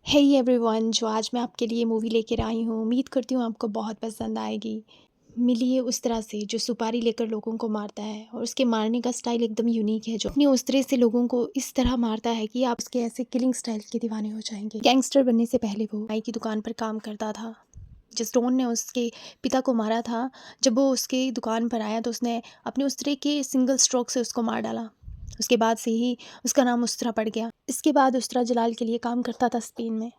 Hey everyone, जो आज मैं आपके लिए मूवी लेकर आई हूँ, उम्मीद करती हूँ आपको बहुत पसंद आएगी। मिली है उस तरह से जो सुपारी लेकर लोगों को मारता है और उसके मारने का स्टाइल एकदम यूनिक है, जो अपनी उस तरह से लोगों को इस तरह मारता है कि आप उसके ऐसे किलिंग स्टाइल के दीवाने हो जाएंगे। गैंगस्टर बनने से पहले वो नाई की दुकान पर काम करता था। जिस डॉन ने उसके पिता को मारा था, जब वो उसकी दुकान पर आया तो उसने अपने उस तरह के सिंगल स्ट्रोक से उसको मार डाला। उसके बाद से ही उसका नाम उस्तरा पड़ गया। इसके बाद उस्तरा जलाल के लिए काम करता था स्पेन में।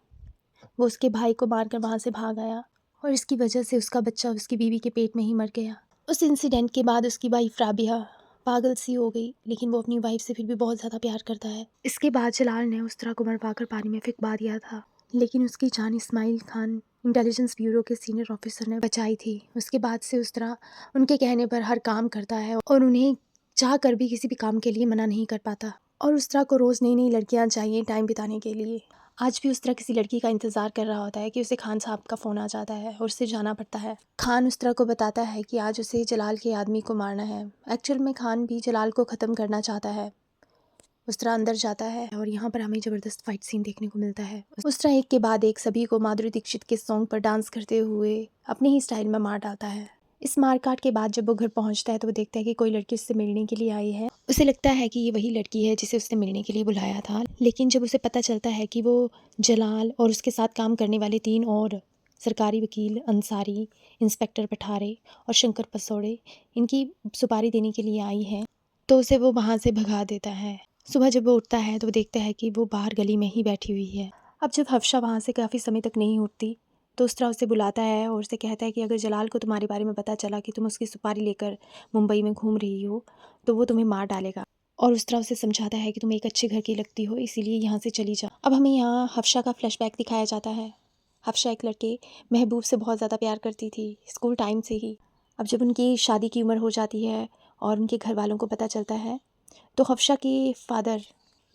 वो उसके भाई को मारकर वहाँ से भाग आया और इसकी वजह से उसका बच्चा उसकी बीवी के पेट में ही मर गया। उस इंसिडेंट के बाद उसकी वाइफ राबिया पागल सी हो गई, लेकिन वो अपनी वाइफ से फिर भी बहुत ज़्यादा प्यार करता है। इसके बाद जलाल ने उस्तरा को मरवाकर पानी में फेंकवा दिया था, लेकिन उसकी जान इस्माइल खान इंटेलिजेंस ब्यूरो के सीनियर ऑफिसर ने बचाई थी। उसके बाद से उस्तरा उनके कहने पर हर काम करता है और उन्हें चाह कर भी किसी भी काम के लिए मना नहीं कर पाता। और उस्तरा को रोज़ नई नई लड़कियाँ चाहिए टाइम बिताने के लिए। आज भी उस तरह किसी लड़की का इंतज़ार कर रहा होता है कि उसे खान साहब का फ़ोन आ जाता है और उससे जाना पड़ता है। खान उस तरह को बताता है कि आज उसे जलाल के आदमी को मारना है। एक्चुअल में खान भी जलाल को ख़त्म करना चाहता है। उस तरह अंदर जाता है और यहाँ पर हमें ज़बरदस्त फाइट सीन देखने को मिलता है। उस तरह एक के बाद एक सभी को माधुरी दीक्षित के सॉन्ग पर डांस करते हुए अपने ही स्टाइल में मार डालता है। इस मारकाट के बाद जब वो घर पहुंचता है तो वो देखता है कि कोई लड़की उससे मिलने के लिए आई है। उसे लगता है कि ये वही लड़की है जिसे उसने मिलने के लिए बुलाया था, लेकिन जब उसे पता चलता है कि वो जलाल और उसके साथ काम करने वाले 3 और सरकारी वकील अंसारी, इंस्पेक्टर पठारे और शंकर पसौड़े इनकी सुपारी देने के लिए आई है, तो उसे वो वहाँ से भगा देता है। सुबह जब वो उठता है तो वो देखता है कि वो बाहर गली में ही बैठी हुई है। अब जब हफ्शा वहाँ से काफ़ी समय तक नहीं उठती तो उस तरह उसे बुलाता है और उसे कहता है कि अगर जलाल को तुम्हारे बारे में पता चला कि तुम उसकी सुपारी लेकर मुंबई में घूम रही हो तो वो तुम्हें मार डालेगा। और उस तरह उसे समझाता है कि तुम एक अच्छे घर की लगती हो, इसीलिए यहाँ से चली जा। अब हमें यहाँ हफ्शा का फ्लैशबैक दिखाया जाता है। हफ्शा एक लड़के महबूब से बहुत ज़्यादा प्यार करती थी स्कूल टाइम से ही। अब जब उनकी शादी की उम्र हो जाती है और उनके घर वालों को पता चलता है तो हफ्शा के फादर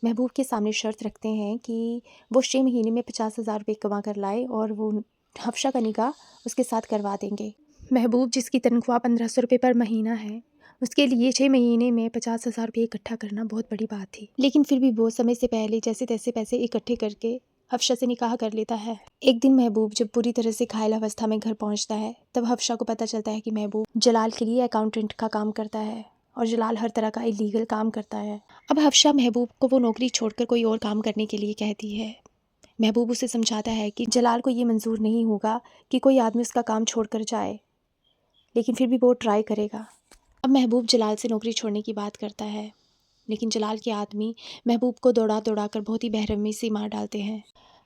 महबूब के सामने शर्त रखते हैं कि वो 6 महीने में 50,000 रुपये कमा कर लाए और वो हफ्शा का निकाह उसके साथ करवा देंगे। महबूब जिसकी तनख्वाह 1500 रुपये पर महीना है, उसके लिए 6 महीने में 50,000 रुपये इकट्ठा करना बहुत बड़ी बात थी। लेकिन फिर भी वो समय से पहले जैसे तैसे पैसे इकट्ठे करके हफ्शा से निकाह कर लेता है। एक दिन महबूब जब पूरी तरह से घायल अवस्था में घर पहुंचता है तब हफ्शा को पता चलता है कि महबूब जलाल के लिए अकाउंटेंट का काम करता है और जलाल हर तरह का इलीगल काम करता है। अब हफ्शा महबूब को वो नौकरी छोड़कर कोई और काम करने के लिए कहती है। महबूब उसे समझाता है कि जलाल को ये मंजूर नहीं होगा कि कोई आदमी उसका काम छोड़कर जाए, लेकिन फिर भी वो ट्राई करेगा। अब महबूब जलाल से नौकरी छोड़ने की बात करता है, लेकिन जलाल के आदमी महबूब को दौड़ा दौड़ा कर बहुत ही बेरहमी से मार डालते हैं।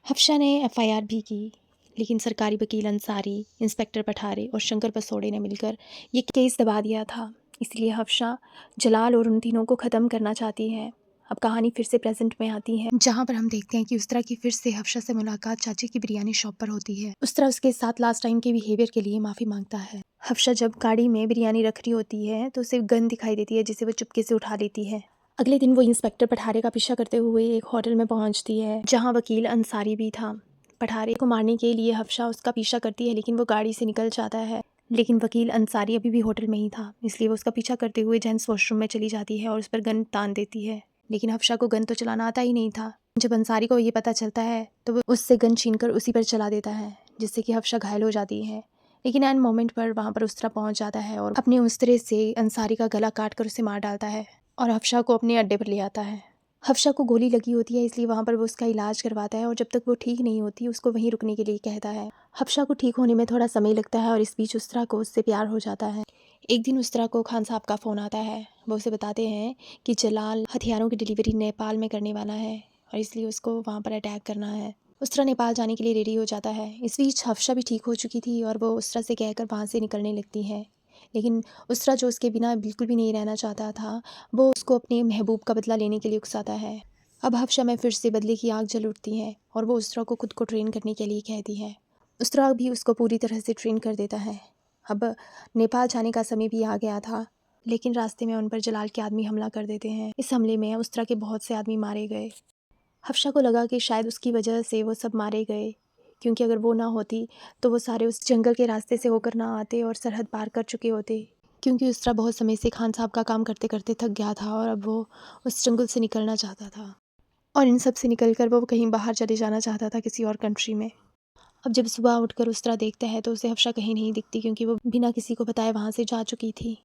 हफ्शा ने एफआईआर भी की, लेकिन सरकारी वकील अंसारी, इंस्पेक्टर पठारे और शंकर पसौड़े ने मिलकर ये केस दबा दिया था। इसलिए हफ्शा जलाल और उन तीनों को ख़त्म करना चाहती है। अब कहानी फिर से प्रेजेंट में आती है, जहाँ पर हम देखते हैं कि उस तरह की फिर से हफ्शा से मुलाकात चाची की बिरयानी शॉप पर होती है। उस तरह उसके साथ लास्ट टाइम के बिहेवियर के लिए माफ़ी मांगता है। हफ्शा जब गाड़ी में बिरयानी रख रही होती है तो उसे गन दिखाई देती है, जिसे वो चुपके से उठा लेती है। अगले दिन वो इंस्पेक्टर पठारे का पीछा करते हुए एक होटल में पहुंचती है, जहां वकील अंसारी भी था। पठारे को मारने के लिए हफ्शा उसका पीछा करती है, लेकिन वो गाड़ी से निकल जाता है। लेकिन वकील अंसारी अभी भी होटल में ही था, इसलिए वो उसका पीछा करते हुए जेंट्स वॉशरूम में चली जाती है और उस पर गन तान देती है। लेकिन हफ्शा को गन तो चलाना आता ही नहीं था। जब अंसारी को ये पता चलता है तो वो उससे गन छीनकर उसी पर चला देता है, जिससे कि हफ्शा घायल हो जाती है। लेकिन एंड मोमेंट पर वहाँ पर उस्तरा पहुँच जाता है और अपने उस्तरे से अंसारी का गला काट कर उसे मार डालता है और हफ्शा को अपने अड्डे पर ले आता है। हफ्शा को गोली लगी होती है, इसलिए वहाँ पर वो उसका इलाज करवाता है और जब तक वो ठीक नहीं होती उसको वहीं रुकने के लिए कहता है। हफ्शा को ठीक होने में थोड़ा समय लगता है और इस बीच उस्तरा को उससे प्यार हो जाता है। एक दिन उस्तरा को खान साहब का फ़ोन आता है। वो उसे बताते हैं कि जलाल हथियारों की डिलीवरी नेपाल में करने वाला है और इसलिए उसको वहाँ पर अटैक करना है। उस्तरा नेपाल जाने के लिए रेडी हो जाता है। इस बीच हफ्शा भी ठीक हो चुकी थी और वो उस्तरा से कहकर वहाँ से निकलने लगती है, लेकिन उस्तरा जो उसके बिना बिल्कुल भी नहीं रहना चाहता था, वो उसको अपने महबूब का बदला लेने के लिए उकसाता है। अब हफ्शा में फिर से बदले की आग जल उठती है और वो उस्तरा को खुद को ट्रेन करने के लिए कहती है। उस्तरा भी उसको पूरी तरह से ट्रेन कर देता है। अब नेपाल जाने का समय भी आ गया था, लेकिन रास्ते में उन पर जलाल के आदमी हमला कर देते हैं। इस हमले में उस्तरा के बहुत से आदमी मारे गए। हफ्शा को लगा कि शायद उसकी वजह से वो सब मारे गए, क्योंकि अगर वो ना होती तो वो सारे उस जंगल के रास्ते से होकर ना आते और सरहद पार कर चुके होते, क्योंकि उस्तरा बहुत समय से खान साहब का काम करते करते थक गया था और अब वो उस जंगल से निकलना चाहता था। और इन सब से निकल कर वो कहीं बाहर चले जाना चाहता था, किसी और कंट्री में। अब जब सुबह उठकर उस्तरा देखता है तो उसे हफ्शा कहीं नहीं दिखती, क्योंकि वो बिना किसी को बताए वहाँ से जा चुकी थी।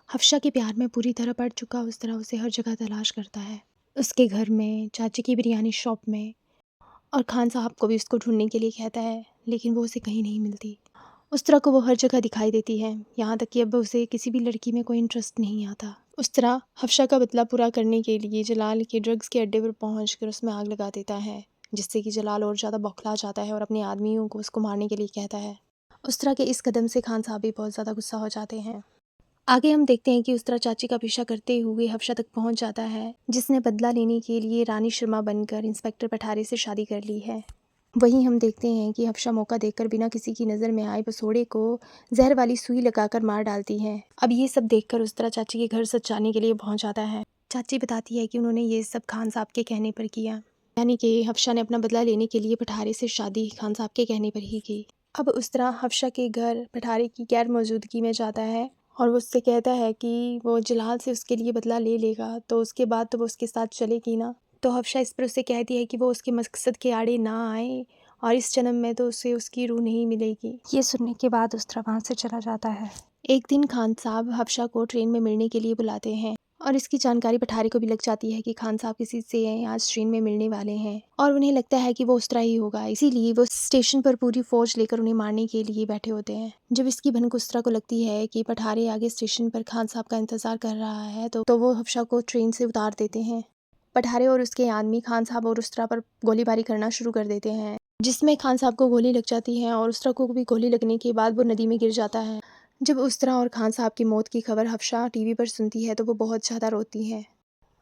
हफ्शा के प्यार में पूरी तरह पड़ चुका उस्तरा उसे हर जगह तलाश करता है, उसके घर में, चाची की बिरयानी शॉप में, और खान साहब को भी उसको ढूंढने के लिए कहता है, लेकिन वो उसे कहीं नहीं मिलती। उस्तरा को वो हर जगह दिखाई देती है, यहाँ तक कि अब उसे किसी भी लड़की में कोई इंटरेस्ट नहीं आता। उस्तरा हफ्शा का बदला पूरा करने के लिए जलाल के ड्रग्स के अड्डे पर पहुंचकर उसमें आग लगा देता है, जिससे कि जलाल और ज़्यादा बौखला जाता है और अपने आदमियों को उसको मारने के लिए कहता है। उस्तरा के इस कदम से खान साहब भी बहुत ज़्यादा गुस्सा हो जाते हैं। आगे हम देखते हैं कि उस्तरा चाची का पीछा करते हुए हफ्शा तक पहुंच जाता है, जिसने बदला लेने के लिए रानी शर्मा बनकर इंस्पेक्टर पठारे से शादी कर ली है। वहीं हम देखते हैं कि हफ्शा मौका देखकर बिना किसी की नज़र में आए बसोड़े को जहर वाली सुई लगाकर मार डालती है। अब ये सब देखकर उस्तरा चाची के घर सचाने के लिए पहुंच जाता है। चाची बताती है कि उन्होंने ये सब खान साहब के कहने पर किया, यानी कि हफ्शा ने अपना बदला लेने के लिए पठारे से शादी खान साहब के कहने पर ही की। अब उस्तरा हफ्शा के घर पठारे की गैर मौजूदगी में जाता है और वो उससे कहता है कि वो जलाल से उसके लिए बदला ले लेगा, तो उसके बाद तो वो उसके साथ चलेगी ना। तो हफ्शा इस पर उससे कहती है कि वो उसके मकसद के आड़े ना आए और इस जन्म में तो उसे उसकी रूह नहीं मिलेगी। ये सुनने के बाद उस्तरा वहाँ से चला जाता है। एक दिन खान साहब हफ्शा को ट्रेन में मिलने के लिए बुलाते हैं और इसकी जानकारी पठारे को भी लग जाती है कि खान साहब किसी से आज ट्रेन में मिलने वाले हैं, और उन्हें लगता है कि वो उस्तरा ही होगा, इसीलिए वो स्टेशन पर पूरी फौज लेकर उन्हें मारने के लिए बैठे होते हैं। जब इसकी भनक उस्तरा को लगती है कि पठारे आगे स्टेशन पर खान साहब का इंतजार कर रहा है तो वो हफ्शा को ट्रेन से उतार देते हैं। पठारे और उसके आदमी खान साहब और उस्तरा पर गोलीबारी करना शुरू कर देते हैं, जिसमें खान साहब को गोली लग जाती है और उस्तरा को भी गोली लगने के बाद वो नदी में गिर जाता है। जब उस्तरा और खान साहब की मौत की खबर हफ्शा टीवी पर सुनती है तो वो बहुत ज़्यादा रोती है।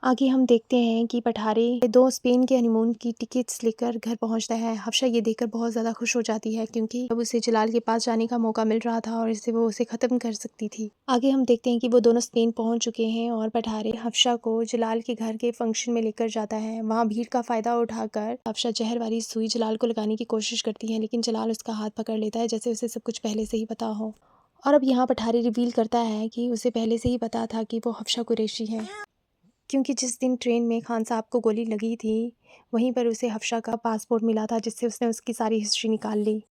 आगे हम देखते हैं कि पठारे 2 स्पेन के हनीमून की टिकट्स लेकर घर पहुंचता है। हफ्शा ये देखकर बहुत ज़्यादा खुश हो जाती है, क्योंकि अब उसे जलाल के पास जाने का मौका मिल रहा था और इससे वो उसे ख़त्म कर सकती थी। आगे हम देखते हैं कि वो दोनों स्पेन पहुंच चुके हैं और पठारे हफ्शा को जलाल के घर के फंक्शन में लेकर जाता है। वहाँ भीड़ का फ़ायदा उठाकर हफ्शा जहर वाली सुई जलाल को लगाने की कोशिश करती है, लेकिन जलाल उसका हाथ पकड़ लेता है, जैसे उसे सब कुछ पहले से ही पता हो। और अब यहाँ पठारे रिवील करता है कि उसे पहले से ही पता था कि वो हफ्शा कुरैशी है, क्योंकि जिस दिन ट्रेन में खान साहब को गोली लगी थी वहीं पर उसे हफ्शा का पासपोर्ट मिला था, जिससे उसने उसकी सारी हिस्ट्री निकाल ली।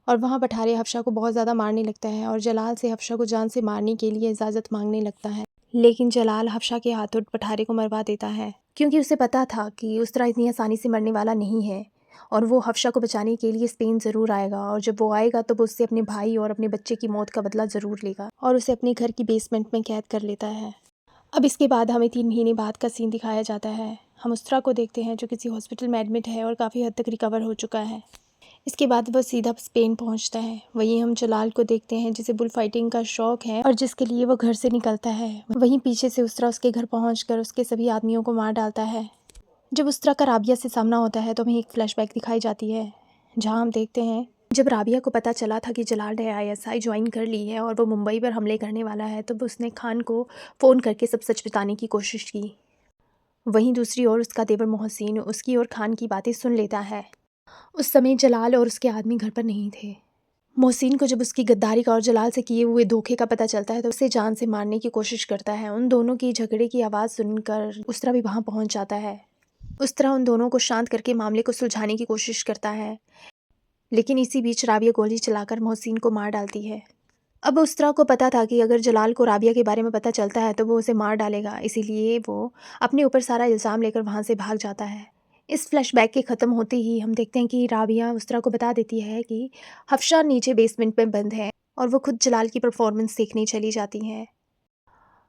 और वहाँ पठारे हफ्शा को बहुत ज़्यादा मारने लगता है और जलाल से हफ्शा को जान से मारने के लिए इजाज़त मांगने लगता है, लेकिन जलाल हफ्शा के हाथों पठारे को मरवा देता है, क्योंकि उसे पता था कि उस तरह इतनी आसानी से मरने वाला नहीं है और वो हफ्शा को बचाने के लिए स्पेन ज़रूर आएगा, और जब वो आएगा तो वो उससे अपने भाई और अपने बच्चे की मौत का बदला ज़रूर लेगा और उसे अपने घर की बेसमेंट में कैद कर लेता है। अब इसके बाद हमें 3 महीने बाद का सीन दिखाया जाता है। हम उस्तरा को देखते हैं जो किसी हॉस्पिटल में एडमिट है और काफ़ी हद तक रिकवर हो चुका है। इसके बाद वह सीधा स्पेन पहुंचता है। वहीं हम जलाल को देखते हैं जिसे बुल फाइटिंग का शौक है और जिसके लिए वो घर से निकलता है। वहीं पीछे से उस्तरा उसके घर पहुंचकर उसके सभी आदमियों को मार डालता है। जब उस्तरा का राबिया से सामना होता है तो हमें एक फ्लैशबैक दिखाई जाती है, जहाँ हम देखते हैं जब राबिया को पता चला था कि जलाल ने आईएसआई ज्वाइन कर ली है और वो मुंबई पर हमले करने वाला है, तो उसने खान को फ़ोन करके सब सच बताने की कोशिश की। वहीं दूसरी ओर उसका देवर मोहसिन उसकी और खान की बातें सुन लेता है। उस समय जलाल और उसके आदमी घर पर नहीं थे। मोहसिन को जब उसकी गद्दारी का और जलाल से किए हुए धोखे का पता चलता है तो उसे जान से मारने की कोशिश करता है। उन दोनों की झगड़े की आवाज़ सुनकर उस्तरा भी वहाँ पहुँच जाता है। उस्तरा उन दोनों को शांत करके मामले को सुलझाने की कोशिश करता है, लेकिन इसी बीच राबिया गोली चलाकर मोहसिन को मार डालती है। अब उस्तरा को पता था कि अगर जलाल को राबिया के बारे में पता चलता है तो वो उसे मार डालेगा, इसीलिए वो अपने ऊपर सारा इल्ज़ाम लेकर वहाँ से भाग जाता है। इस फ्लैशबैक के ख़त्म होते ही हम देखते हैं कि राबिया उस्तरा को बता देती है कि हफ्शा नीचे बेसमेंट में बंद है और वो खुद जलाल की परफॉर्मेंस देखने चली जाती हैं।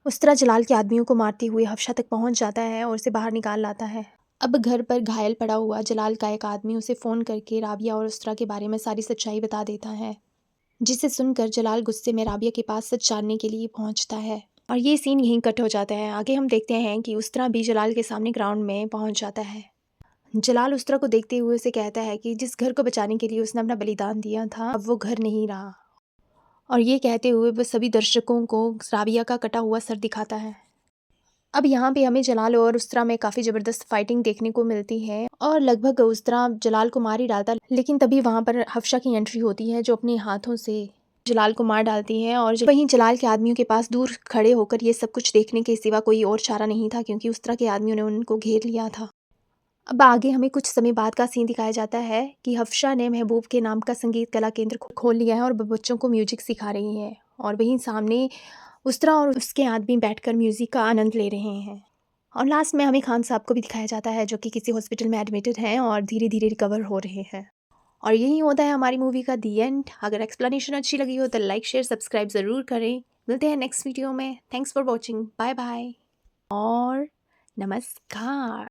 उस्तरा जलाल के आदमियों को मारते हुए हफ्शा तक पहुँच जाता है और उसे बाहर निकाल लाता है। अब घर पर घायल पड़ा हुआ जलाल का एक आदमी उसे फ़ोन करके राबिया और उस्तरा के बारे में सारी सच्चाई बता देता है, जिसे सुनकर जलाल गुस्से में राबिया के पास सच जानने के लिए पहुंचता है। और ये सीन यहीं कट हो जाता है। आगे हम देखते हैं कि उस्तरा भी जलाल के सामने ग्राउंड में पहुंच जाता है। जलाल उस्तरा को देखते हुए उसे कहता है कि जिस घर को बचाने के लिए उसने अपना बलिदान दिया था अब वो घर नहीं रहा, और ये कहते हुए वह सभी दर्शकों को राबिया का कटा हुआ सर दिखाता है। अब यहाँ पे हमें जलाल और उस्तरा में काफ़ी ज़बरदस्त फाइटिंग देखने को मिलती है और लगभग उस्तरा जलाल को मार ही डालता, लेकिन तभी वहाँ पर हफ्शा की एंट्री होती है जो अपने हाथों से जलाल को मार डालती है। और वहीं जलाल के आदमियों के पास दूर खड़े होकर ये सब कुछ देखने के सिवा कोई और चारा नहीं था, क्योंकि उस्तरा के आदमियों ने उनको घेर लिया था। अब आगे हमें कुछ समय बाद का सीन दिखाया जाता है कि हफ्शा ने महबूब के नाम का संगीत कला केंद्र खोल लिया है और बच्चों को म्यूजिक सिखा रही है। और वहीं सामने उस्तरा और उसके आदमी बैठकर म्यूजिक का आनंद ले रहे हैं। और लास्ट में हमें खान साहब को भी दिखाया जाता है जो कि किसी हॉस्पिटल में एडमिटेड हैं और धीरे धीरे रिकवर हो रहे हैं। और यही होता है हमारी मूवी का दी एंड। अगर एक्सप्लेनेशन अच्छी लगी हो तो लाइक शेयर सब्सक्राइब ज़रूर करें। मिलते हैं नेक्स्ट वीडियो में। Thanks for watching. Bye bye और नमस्कार।